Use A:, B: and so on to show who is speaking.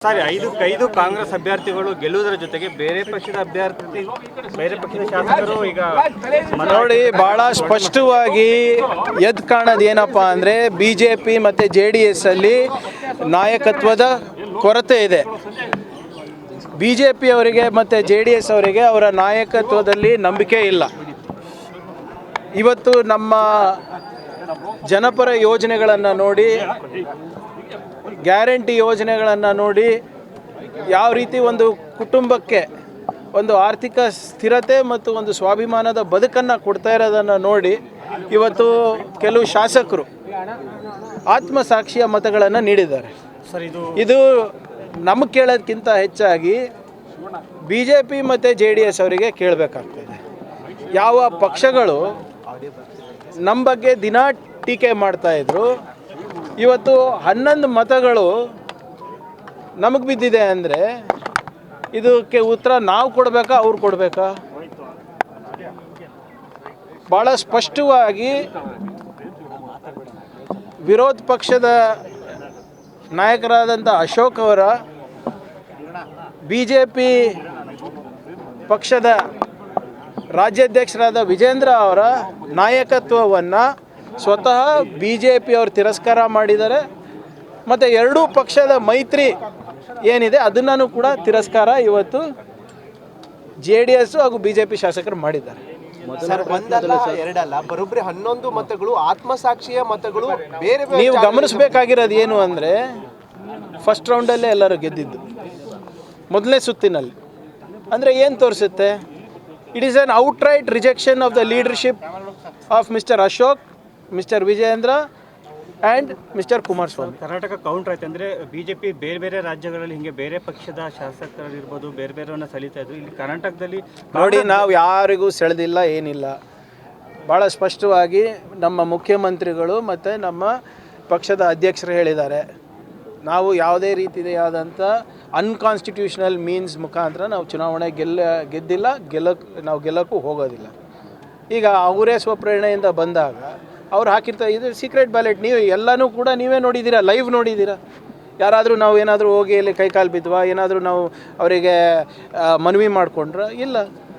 A: ಸರಿ, ಐದು ಕಾಂಗ್ರೆಸ್ ಅಭ್ಯರ್ಥಿಗಳು ಗೆಲ್ಲುವುದರ ಜೊತೆಗೆ ಬೇರೆ ಪಕ್ಷದ ಶಾಸಕರು ಈಗ
B: ನೋಡಿ, ಭಾಳ ಸ್ಪಷ್ಟವಾಗಿ ಎದ್ದು ಕಾಣೋದು ಏನಪ್ಪ ಅಂದರೆ BJP ಮತ್ತು JDS ಅಲ್ಲಿ ನಾಯಕತ್ವದ ಕೊರತೆ ಇದೆ. BJP ಅವರಿಗೆ ಮತ್ತು JDS ಅವರಿಗೆ ಅವರ ನಾಯಕತ್ವದಲ್ಲಿ ನಂಬಿಕೆ ಇಲ್ಲ. ಇವತ್ತು ನಮ್ಮ ಜನಪರ ಯೋಜನೆಗಳನ್ನು ನೋಡಿ, ಗ್ಯಾರಂಟಿ ಯೋಜನೆಗಳನ್ನು ನೋಡಿ, ಯಾವ ರೀತಿ ಒಂದು ಕುಟುಂಬಕ್ಕೆ ಒಂದು ಆರ್ಥಿಕ ಸ್ಥಿರತೆ ಮತ್ತು ಒಂದು ಸ್ವಾಭಿಮಾನದ ಬದುಕನ್ನು ಕೊಡ್ತಾ ಇರೋದನ್ನು ನೋಡಿ ಇವತ್ತು ಕೆಲವು ಶಾಸಕರು ಆತ್ಮಸಾಕ್ಷಿಯ ಮತಗಳನ್ನು ನೀಡಿದ್ದಾರೆ. ಇದು ನಮಗೆ ಕೇಳೋದಕ್ಕಿಂತ ಹೆಚ್ಚಾಗಿ BJP ಮತ್ತು JDS ಅವರಿಗೆ ಕೇಳಬೇಕಾಗ್ತದೆ. ಯಾವ ಪಕ್ಷಗಳು ನಮ್ಮ ಬಗ್ಗೆ ದಿನಾ ಟೀಕೆ ಮಾಡ್ತಾಯಿದ್ರು, ಇವತ್ತು 11 ಮತಗಳು ನಮಗೆ ಬಿದ್ದಿದೆ ಅಂದರೆ ಇದಕ್ಕೆ ಉತ್ತರ ನಾವು ಕೊಡಬೇಕಾ, ಅವ್ರು ಕೊಡಬೇಕಾ? ಭಾಳ ಸ್ಪಷ್ಟವಾಗಿ ವಿರೋಧ ಪಕ್ಷದ ನಾಯಕರಾದಂಥ ಅಶೋಕ್ ಅವರ BJP ಪಕ್ಷದ ರಾಜ್ಯಾಧ್ಯಕ್ಷರಾದ ವಿಜೇಂದ್ರ ಅವರ ನಾಯಕತ್ವವನ್ನು ಸ್ವತಃ BJP ಅವರು ತಿರಸ್ಕಾರ ಮಾಡಿದ್ದಾರೆ. ಮತ್ತು ಎರಡೂ ಪಕ್ಷದ ಮೈತ್ರಿ ಏನಿದೆ ಅದನ್ನು ಕೂಡ ತಿರಸ್ಕಾರ ಇವತ್ತು JDS ಹಾಗೂ BJP ಶಾಸಕರು ಮಾಡಿದ್ದಾರೆ.
C: ಎರಡಲ್ಲ, ಬರೋಬ್ಬರಿ 11 ಮತಗಳು ಆತ್ಮಸಾಕ್ಷಿಯ ಮತಗಳು. ಬೇರೆ
B: ನೀವು ಗಮನಿಸಬೇಕಾಗಿರೋದು ಏನು ಅಂದರೆ, ಫಸ್ಟ್ ರೌಂಡಲ್ಲೇ ಎಲ್ಲರೂ ಗೆದ್ದಿದ್ದು, ಮೊದಲನೇ ಸುತ್ತಿನಲ್ಲಿ. ಅಂದರೆ ಏನು ತೋರಿಸುತ್ತೆ? It is an outright rejection of the leadership of mister Ashok, mister Vijendra and mister Kumaraswamy.
A: Karnataka counter ಆಯ್ತು ಅಂದರೆ BJP ಬೇರೆ ರಾಜ್ಯಗಳಲ್ಲಿ ಹಿಂಗೆ ಬೇರೆ ಪಕ್ಷದ ಶಾಸಕರಿರ್ಬೋದು ಬೇರೆಯವ್ರನ್ನ ಸೆಳೀತಾ ಇದ್ರು. ಇಲ್ಲಿ ಕರ್ನಾಟಕದಲ್ಲಿ
B: ನೋಡಿ, ನಾವು ಯಾರಿಗೂ ಸೆಳೆದಿಲ್ಲ, ಏನಿಲ್ಲ. ಭಾಳ ಸ್ಪಷ್ಟವಾಗಿ ನಮ್ಮ ಮುಖ್ಯಮಂತ್ರಿಗಳು ಮತ್ತು ನಮ್ಮ ಪಕ್ಷದ ಅಧ್ಯಕ್ಷರು ಹೇಳಿದ್ದಾರೆ, ನಾವು ಯಾವುದೇ ರೀತಿಯಾದಂಥ ಅನ್ಕಾನ್ಸ್ಟಿಟ್ಯೂಷನಲ್ ಮೀನ್ಸ್ ಮುಖಾಂತರ ನಾವು ಚುನಾವಣೆ ಗೆದ್ದಿಲ್ಲ, ನಾವು ಗೆಲ್ಲಕ್ಕೂ ಹೋಗೋದಿಲ್ಲ. ಈಗ ಅವರೇ ಸ್ವಪ್ರೇರಣೆಯಿಂದ ಬಂದಾಗ ಅವ್ರು ಹಾಕಿರ್ತಾರೆ. ಇದು ಸೀಕ್ರೆಟ್ ಬ್ಯಾಲೆಟ್. ನೀವು ಎಲ್ಲನೂ ಕೂಡ ನೀವೇ ನೋಡಿದ್ದೀರಾ, ಲೈವ್ ನೋಡಿದ್ದೀರಾ. ಯಾರಾದರೂ ನಾವು ಏನಾದರೂ ಹೋಗಿ ಅಲ್ಲಿ ಕೈಕಾಲು ಬಿದ್ವಾ, ಏನಾದರೂ ನಾವು ಅವರಿಗೆ ಮನವಿ ಮಾಡಿಕೊಂಡ್ರೆ ಇಲ್ಲ.